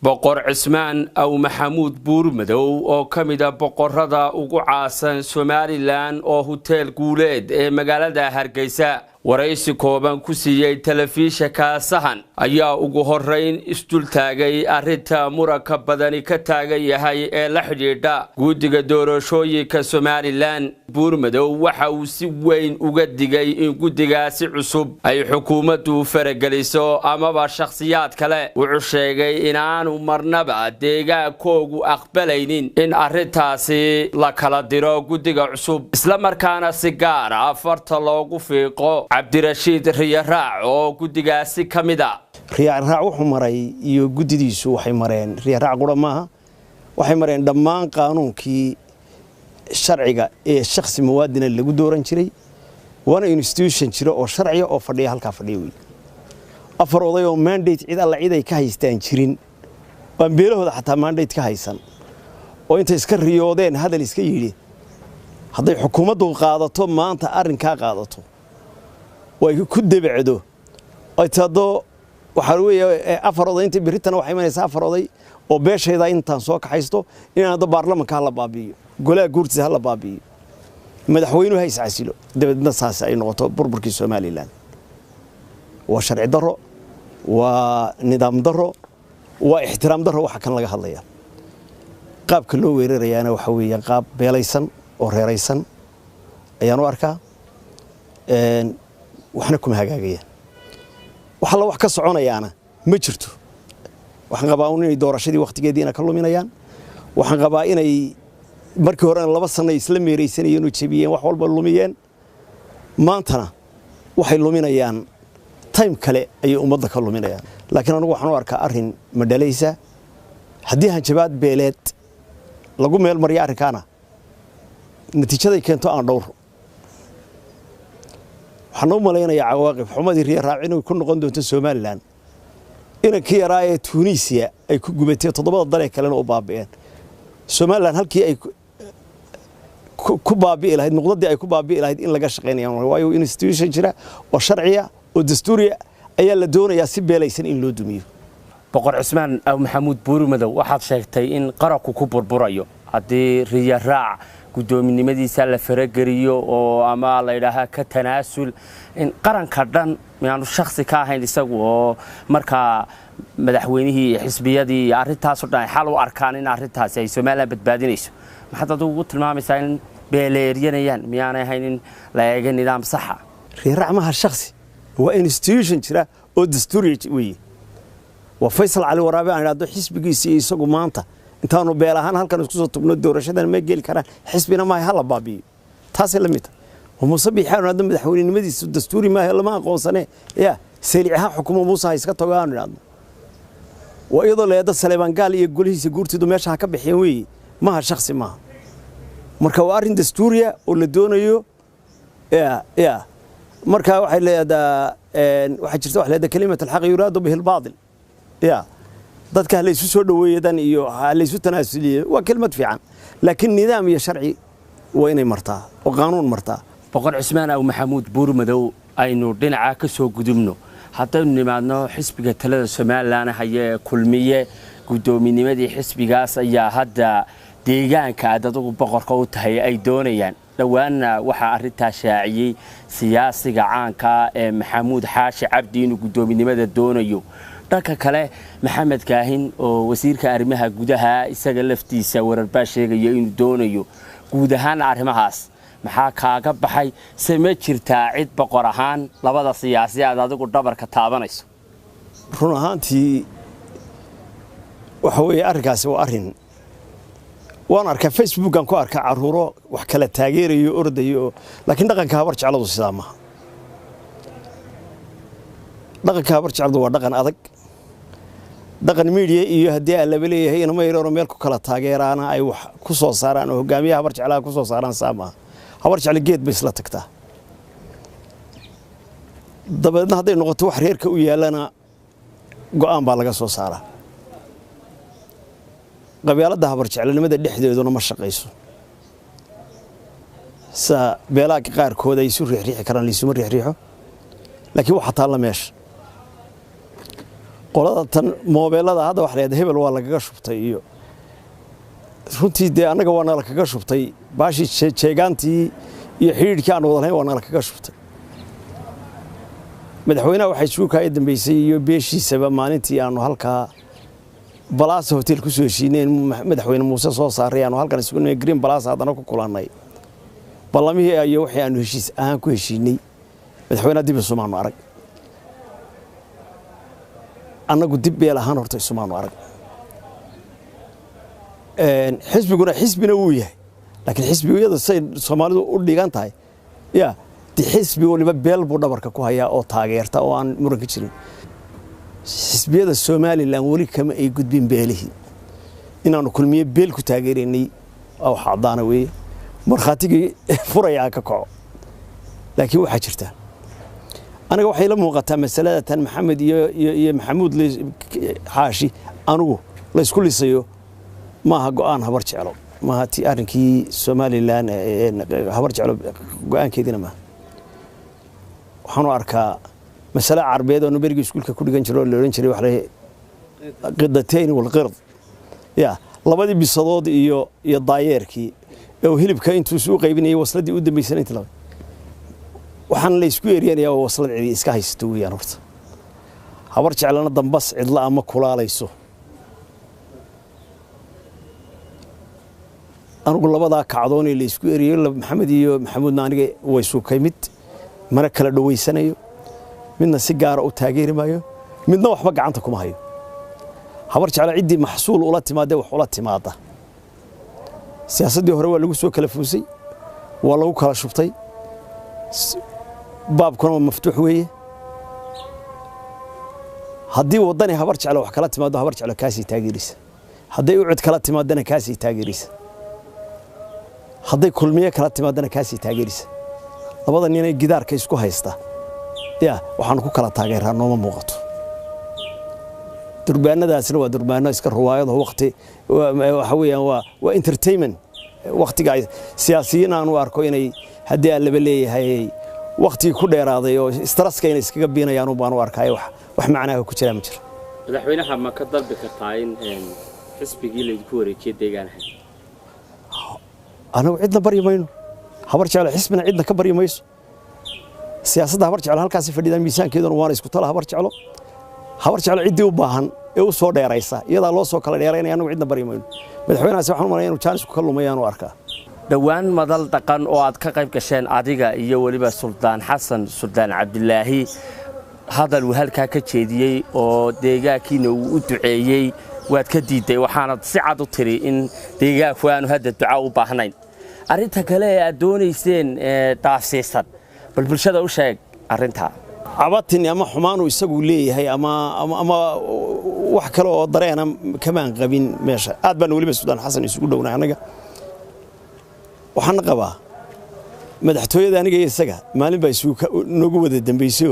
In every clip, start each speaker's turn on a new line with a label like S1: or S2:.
S1: boqor Cismaan aw Maxamuud Buurmadow oo kamida boqorada ugu caasan Somaliland oo hotel Guuleed ee magaalada Hargeysa waraysi kooban ku siiyay telefishinka Sahan ayaa ugu horeyn isdul taagay arinta muranka badani ka taagan yahay ee la xidhiidha gudiga doorashooyinka Somaliland. Buurmadow waxa uu si weyn uga digay in gudigaasi cusub ay xukuumaddu farageliso amaba shakhsiyaad kale. Wuxuu sheegay in aanu marnaba deegaankoogu aqbalaynin in arintaasi la kala diro gudiga cusub, isla markaana si gaar ah farta loogu fiiqo Cabdirashiid Riyaraac oo gudigaasi kamida.
S2: Riyaraac wuxuu maray iyo gudidiisu waxay mareen Riyaraac quramaha waxay mareen dhammaan qaanuunkii sharciga ee shakhsi muwaadin lagu dooran jiray waana institution jira oo sharciya oo fadhiya halka fadhiyo weey afar oday oo mandate cid alla cid ay ka haystaan jirin baan beelahooda xataa mandate ka haysan oo inta iska riyoodeen hadal iska yiri haday xukuumaddu qaadato maanta arrinka qaadato way ku debacdo ay taado waxa weeye afar oday inta biritan waxay imanaysaa afar oday oo beeshayda intaan soo kaxaysto inaan baarlamaanka la baabiyo golaha guurtiisa la baabiyo madaxweynuhu hay iscasilo dabadna saas ay noqoto burburkii Somaliland waa sharci daro waa nidaam daro waa ixtiraam daro waxa kan laga hadlaya qaabka loo weerarayaana waxa weeye qaab beelaysan oo reeraysan ayaan u arkaa waxna kuma hagaagayaan waxa la wax ka soconayaana ma jirto waxaan qabaa inay doorashadii waqtigeediina ka luminayaan waxaan qabaa inay markii hore 2 sano isla meereysanayeen oo jabiyeen wax walba lumiyeen maantana waxay luminayaan time kale ay ummadda ka luminayaan laakiin anigu waxaan u arkaa arrin madhalaysa haddii hanjabaad beeleed lagu meel mariyo arrinkaana natiijada keento aan dhowr waxaan u maleynayaa cawaaqib xumadii Riyaraac inuu ku noqon doonto Somaliland inankii yaraa ee Tunisia ay ku gubatay 7 dal kale oo baabiyeen Somaliland halkii ay ku baabi'i lahayd nuqdadii ay ku baabi'i lahayd in laga shaqeeyo waayo institution jira oo sharciya oo dastuuriya ayaa la doonayaa si beelaysan in loo dumiyo.
S1: boqor Cismaan aw Maxamuud Buurmadow waxaad sheegtay in qaranku ku burburayo haddii Riyaraac gudoominimadiisa la farageliyo oo ama la yiraahdo ka tanaasul in qaranka dhan miyaanu shakhsi ka ahayn isagu oo marka madaxweynihii xisbiyadii arintaas oo dhan xal u arkaan in arintaas ay Soomaaliland badbaadinayso maxaad ugu tilmaamaysaa in beeleeryanayaan miyaanay ahayn in la eego nidaam sax ah.
S2: Riyaraac ma ha shakhsi waa institution jira oo dastuuri weey waa Faysal Cali Waraabe aan raado xisbigiisa isagu maanta intaanu beel ahaan halkan isku soo tubno doorashadan ma geli karaan xisbina ma hala baabiyo taas la mid oo musabbixaan raado madaxweynimadiisa dastuuri ma lama aqoonsane ya sariicaha xukuumadda Muuse iska togaan raado waa iyadoo leeyahay Saleeban Gaal iyo golihiisa guurtidu meesha ka bixiyeen weey ma ha shakhsi ma marka waa arrin dastuuriya oo la doonayo ya marka waxay leedahay waxa jirta wax leedahay kalimatu al-haq yuraadu bihi al-baadil ya dadka la isu soo dhaweeyeen iyo la isu tanaasuliyo waa kelmad fiican laakiin nidaam iyo sharci waa inay martaa oo qaanuun martaa.
S1: boqor Cismaan aw Maxamuud Buurmadow aynu dhinaca ka soo gudubno haddaynu nimaadno xisbiga talada Somaliland hayee kulmiye gudoominimada xisbigaas ayaa hadda deegaanka dadku boqorka u tahay ay doonayaan dhawaana waxa arinta shaaciyay siyaasiga caanka ee Maxamuud Xaashi Cabdi inuu gudoominimada doonayo. dhanka kale Maxamed Kaahin oo wasiirka arrimaha gudaha isaga laftiisa wararba sheegay inuu doonayo guud ahaan arrimahaas maxaa kaaga baxay sama jirtaa cid boqor ahaan labada siyaasiyaad adigu dhabarka taabanayso.
S2: run ahaantii waxa weeye arrinkaasi waa arrin waan arkaa Facebook aan ku arkaa caruuro wax kala taageerayo ordayo laakiin dhaqanka habar jecladu sidaa ma dhaqanka habar jecladu waa dhaqan adag dhaqan media iyo hadii la leeyahay in ma yaro meel ku kala taageerana ay wax ku soo saaraan oo hogaamiyaha habar jeclaa ku soo saaraan saama habar jecel geed bay isla tagtaa dabadna haday noqoto wax reerka u yeelana go'aan baa laga soo saaraa qabyaalada habar jeclanimada dhexdeeduna ma shaqeyso sa beelaha qaarkood ay isu riixriixi karaan liisuma riixriixo laakiin waxa taala meesha qolada tan moobeelada hadda wax leedahay hebel waa lagaga shubtay iyo runtii dee annaga waa nala kaga shubtay baashii jeegaantii iyo xidhiidhkii aan wada lahayn waa nala kaga shubtay madaxweynaha waxay isugu kaaya dambeysay iyo beeshiisaba maalintii aanu halkaa balaasa hotel ku soo heshiineen madaxweyne muuse soo saaray aanu halkan isugu nimay green balaasa haddana ku kulannay ballamihii iyo wixii aanu heshiis ahaan ku heshiinay madaxweynaha dib isumaanu arag annagu dib beel ahaan horta isumaanu arag xisbiguna xisbina wuu yahay laakiin xisbiyada say Soomaalidu u dhigan tahay yaa xisbi waliba beel buu dhabarka ku hayaa oo taageerta oo aan muran ka jirin xisbiyada Soomaaliland wali kama ay gudbin beelihii inaanu kulmiye beel ku taageeranay oo xadaana weey marxatigii furayaa ka kaco laakiin waxa jirta aniga waxay la muuqataa masalada tan maxamed iyo maxamuud xaashi anigu la isku lisayo maaha go'aan habar jecelo maaha tii arrinkii Soomaaliland habar jecelo go'aankeedina maaha waxaan arkaa mas'ala carbeed oo nabariga iskuulka ku dhigan jiro oo la oran jiray wax la qidatayn wal qird ya labadii bisadood iyo daayeerkii oo hilibka intuu soo qaybinayay wasladii u dambeysay inta laba waxaan la isku yeeriyay oo waslad cidi iska haysto weeyaan horta habar jecelana dambas cidla ama kulaalayso anigu labada kacdoon ee la isku yeeriyay maxamed iyo maxamuud aniga way soo kaymid mara kala dhaweysanayo midna si gaar ah u taageeri maayo midna waxba gacanta kuma hayo habar jecel cidii maxsuul ula timaadee wax ula timaada siyaasadii hore waa lagu soo kala fuusay waa lagu kala shubtay baabkuna maftuux weeye haddii wadani habar jecel wax kala timaado habar jecel kaasi taageerisa hadday u cid kala timaadana kaasi taageerisa hadday kulmiye kala timaadana kaasi taageerisa labada nin ay gidaarka isku haysta ya waxaan ku kala taageeraa nooma muuqato durbaanadaasna waa durbaano iska ruwaayado waqti waxa weeyaan waa entertainment waqtiga siyaasiyiin aan u arko inay haddii aan laba leeyahay waqti ku dheeraaday oo stresska inay iskaga biinayaan baan u arkay wax macnaha ku jira ma jiro
S1: madaxweynaha ma ka dalbi kartaa in xisbigii la ku wareejiyay deegaanaha
S2: anagu cidna bari mayno habar jecel xisbina cidna ka bari mayso siyaasadda habar jecel halkaas fadhidaan miisaankeeduna waan isku tala habar jecel cidii u baahan ee u soo dheeraysa iyada loo soo kala dheeraynaya anagu cidna bari mayno madaxweynahaas waxaan u maleeyaa inuu jaanis ku kalumayaan u arkaa
S1: dhawaan madal dhaqan oo aad ka qayb gasheen adiga iyo waliba Suldaan Xasan Suldaan Cabdilaahi hadal uu halka ka jeediyay oo deegaankiina uu u duceeyay waad ka diiday waxaana si cad u tiri in deegaanku aanu hadda duca u baahnayn arinta kale ee aad doonayseen taafsiisan bal bulshada u sheeg arinta
S2: abatin ama xumaanu isagu leeyahay ama wax kale oo dareena kamaan qabin meesha aad baan waliba Suldaan Xasan isugu dhownahay anaga waxaan qabaa madaxtooyada aniga isaga maalin baa isugu noogu wada dambeysay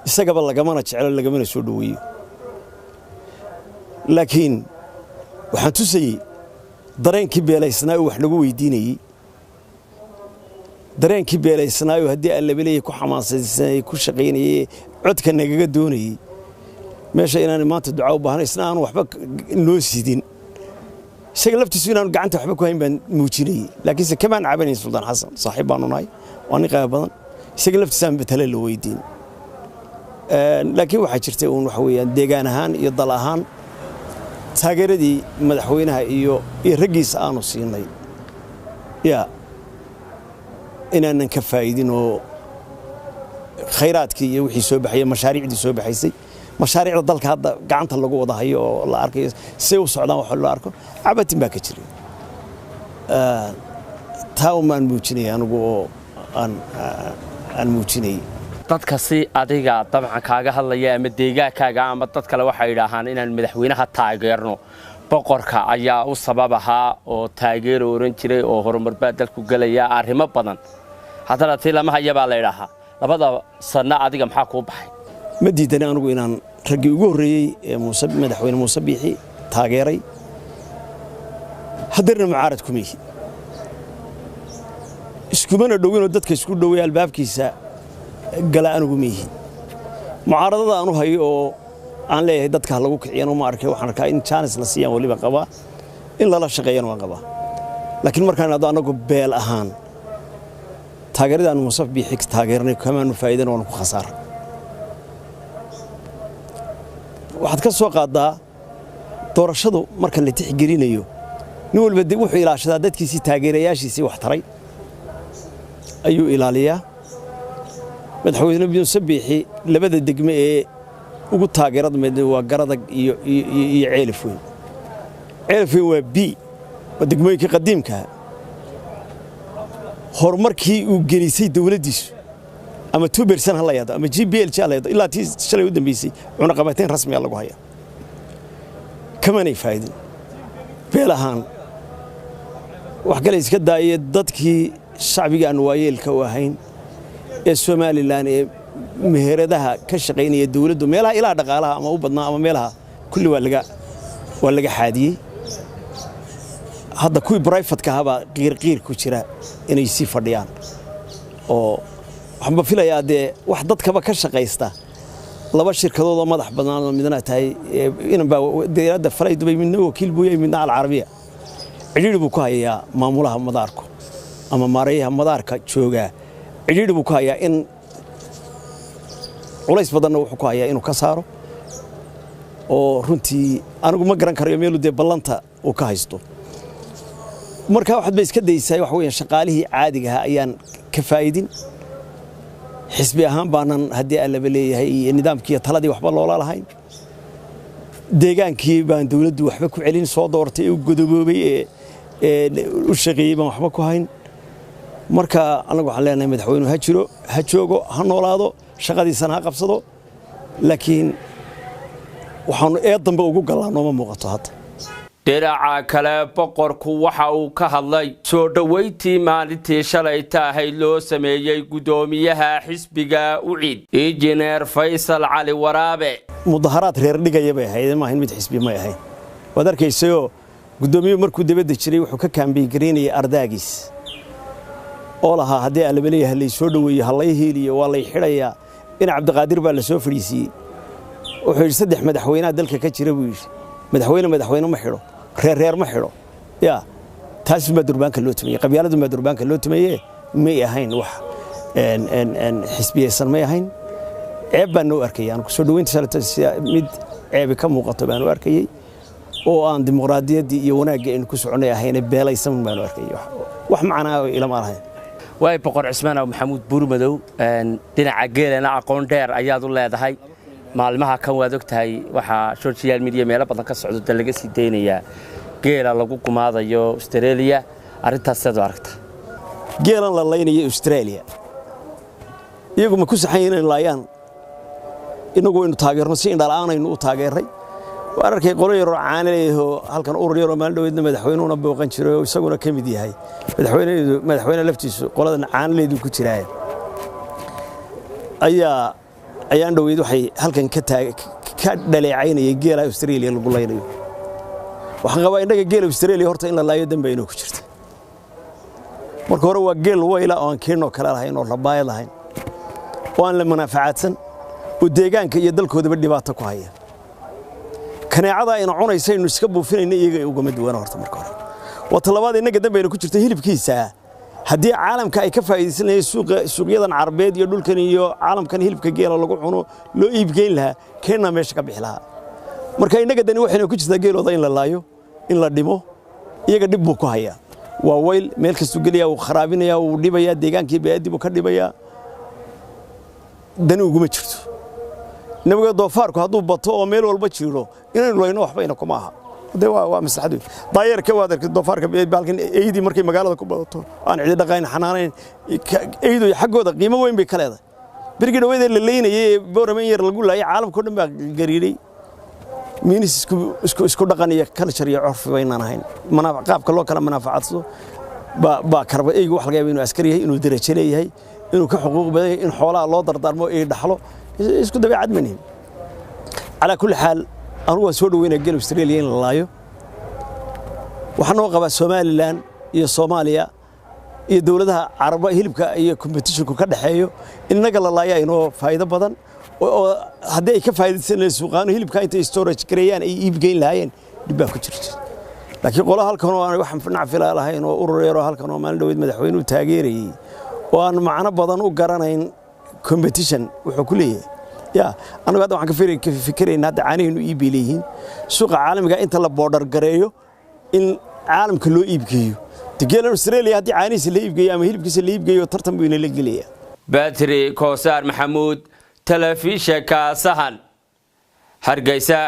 S2: isagaba lagamana jecel lagamana soo dhaweeyo laakiin waxaan tusayay dareenkii beelaysnaa wax lagu weydiinayay dareenkii beelaysnaa haddii aan la beleeyay ku xamaasadsanay ku shaqeynayay codka nagaga doonayay meesha inaan maanta duca u baahnay isna aan waxba noo sidin isaga laftiisu inaan gacanta waxba ku hayn baan muujinay laakiin se kamaan cabanay Suldaan Xasan saaxiib baan nahay waan qeyb badan isaga laftiisa aan batala la weydiin laakiin waxa jirtay uun wax weeyaan deegaan ahaan iyo dal ahaan taageeradii madaxweynaha iyo raggiisa aanu siinay ya inaanan ka faa'iidin oo khayraadkii iyo wixii soo baxay mashaariicdii soo baxaysay mashaariicda dalka hadda gacanta lagu wada hayo oo la arkayo si u socdaan wax loo arko cabatin baa ka jiray taa umaan muujinay anigu oo aan muujinay
S1: dadka si adiga dabcan kaaga hadlaya ama deegaankaaga ama dad kale waxay yiraahdaan inaan madaxweynaha taageerno boqorka ayaa u sababaha oo taageero oran jiray oo horumar dalku galaya arrimo badan hadana tii lama hayaba la yiraahaa labada sano adiga maxaa ku baxay
S2: ma diidan anigu inaan ragii ugu horeeyay ee madaxweyne Muuse Biixi taageeray hadarna mucaarad ku mihi iskumana dhowino dadka isku dhoway albaabkiisa gala anigu mihi mucaaradada aanu hayo oo aan leeyahay dadka lagu kiciyana uma arkay waxaan arkaa in chance la siiyaan waliba qabaa in lala shaqeeyana waan qabaa laakiin markaan anagu beel ahaan taageeradaan Muuse Biixi taageernay kamaanu faa'iidana waan ku khasaar waxaad ka soo qaadaa doorashadu marka la tixgelinayo nin walba wuxuu ilaashadaa dadkiisii taageerayaashiisii wax taray ayuu ilaaliyaa madaxweyne Muuse Biixi labada degme ee ugu taageerada mid waa Garadag iyo Ceelif Weyn waa B degmooyinka qadiimka horumarkii uu gelisay dawladdiisu ama 2% ha la yado ama GBL jaalada ilaa tii shalay u dambeysay una qabateen rasmi ah lagu hayaa kamanay faa'iidin beelahan wax kale iska daayay dadkii shacbiga aan waayeelka u ahayn ee Soomaaliland ee meheradaha ka shaqeynaya dawladdu meelaha ilaa dhaqaalaha ama u badnaa ama meelaha kulli waa laga xaadiyay hadda kuwii private ka haba qiir ku jira inay si fadhiyaan oo waxaan filayaa wax dadkaba ka shaqeysta laba shirkadood oo madax bannaan oo midna tahay inanba dawladda Faray Dubai midna wakiil buu yahay midna Al-Carabiya cidhiidhi buu ku hayaa maamulaha madaarku ama maareeyaha madaarka jooga cidhiidhi buu ku hayaa in culays badan wuxuu ku hayaa inuu ka saaro oo runtii anigu ma garan karayo meel ballanta uu ka haysto marka waxaad iska daysaa wax weeyaan shaqaalihii caadiga ah ayaan ka faa'iidin xisbi ahaan baanan hadii aan la leeyahay nidaamkii taladii waxba loola lahayn deegaankii baan dawladdu waxba ku celin soo doortay oo godoboobay ee u shaqeeyay baan waxba ku hayn marka anagu waxaan leenahay madaxweynuhu ha joogo ha noolaado shaqadiisana ha qabsado laakiin waxaanu dambe ugu galaan ma muuqato hadda
S1: dhinaca kale boqorku waxa uu ka hadlay soo dhaweyntii maalintii shalay tahay loo sameeyay gudoomiyaha xisbiga UCID Engineer Faysal Cali Waraabe
S2: mudaharaad reer dhigaya bay ahayd ma ahayn mid xisbi ma ahayn wad arkaysayo gudoomiyuhu markuu dibadda jiray wuxuu ka kaambeyn gareynayay ardaagiis oo lahaa hadii aan la leeyahay la soo dhaweeyo halay heeliyo waa la xidhaya in Cabdiqaadir baa la soo fadhiisiyay wuxuu yiri saddex madaxweynaha dalka ka jira buu yiri madaxweyne ma xidho reer ma xidho ya taas ma durbaanka loo tumay qabyaaladu ma durbaanka loo tumay ma ahayn wax xisbiyeysan ma ahayn ceeb baan u arkayay ku soo dhaweynta mid ceeb ka muuqato baan u arkayay oo aan dimuqraadiyadii iyo wanaagga in ku soconay ahayn beelaysan baan u arkayay wax macnaa ila ma lahayn
S1: way boqor Cismaan Maxamuud Buurmadow dhinaca geelana aqoon dheer ayaad u leedahay maalmaha kan waad ogtahay waxa social media meelo badan ka socdo laga sii deynaya geela lagu gumaadayo Australia arintaas sida aragta
S2: geelan la leynayo Australia iyagu ma ku saxayeen in laayaan inagu inuu taageerno si indhalaanaynu u taageeray waa arkay qolo yar oo caanaleeyo halkan urur yar oo maalin dhaweedna madaxweynuhuna booqan jiray oo isaguna ka mid yahay madaxweyne laftiisu qoladan caanaleedu ku jiraan ayaan dhaweyd waxay halkan ka dhaleecaynayay geela Australia lagu leynayo waxaan qabaa inaga geela Australia horta in la laayo dambe inuu ku jirto marka hore waa geel weyla oo aan keenno kala lahayn oo rabaayad lahayn oo aan la manaafacaadsan oo deegaanka iyo dalkoodaba dhibaato ku haya kaneecada ina cunaysaynu iska buufinayna iyaga uga mid weyn horta marka hore wata labaad inaga dambe inuu ku jirto hilibkiisa haddii caalamka ay ka faa'iideysanayeen suuqyadan Carabeed iyo dhulkan iyo caalamkan hilibka geela lagu cuno loo iibgeyn lahaa keena meesha ka bixi lahaa marka inaga dani waxayna ku jirtaa geelooda in la laayo in la dhimo iyaga dib buu ku hayaa waa weyl meel kastu galiya uu kharaabinaya uu dhibaya deegaankii baadibu ka dhibaya dani uguma jirto nabiga doofaarku hadduu bato oo meel walba jiro inaynu leyno waxba ina kuma aha waa maslaxadu daayarka waad arkay doofaarka baalkan eeydi markay magaalada ku badato aan cid dhaqayn xanaanayn eeydu xaqooda qiimo weyn bay ka leedahay birigi dhaweed la leynayay boorman yar lagu laayay caalamka dhan baa gariiray minis isku dhaqan iyo culture iyo curf weynaan ahayn qaabka loo kala manaafacadsado ba karba eeygu wax laga yaabo inuu askari yahay inuu darajo leeyahay inuu ka xuquuq badan in xoolaha loo dardaarmo ee dhaxlo isku dabeecad manihin ala kulli xaal أنا سود وين الجيل أستراليين لايو وحنا وقبل Somaliland iyo Soomaaliya iyo dawladaha Carabaha hilibka iyo competition ku ka dhaxeeyo inaga la laaya inoo faa'iido badan haddii ay ka faa'iidaysanayaan suuqaano hilibka intay storage gareeyaan ay iib geyn lahaayeen dhib baa ku jirta laakiin qolo halkan oo aan wax nacfila lahayn oo urur yar oo halkan oo maalin dhaweyd madaxweynuhu taageerayay oo aan macno badan u garanayn competition wuxuu ku leeyahay ya anagu hadda waxaan ka fikiraynaa hadda caanaheenu iib leeyihiin suuqa caalamiga inta la border gareeyo in caalamka loo iib geeyo tigeela Australia haddii caanihiisa la iib geeyo ama hilibkiisa la iib geeyo tartan buu inala gelaya
S1: Batri Koosar Maxamuud telefishinka Sahan Hargeysa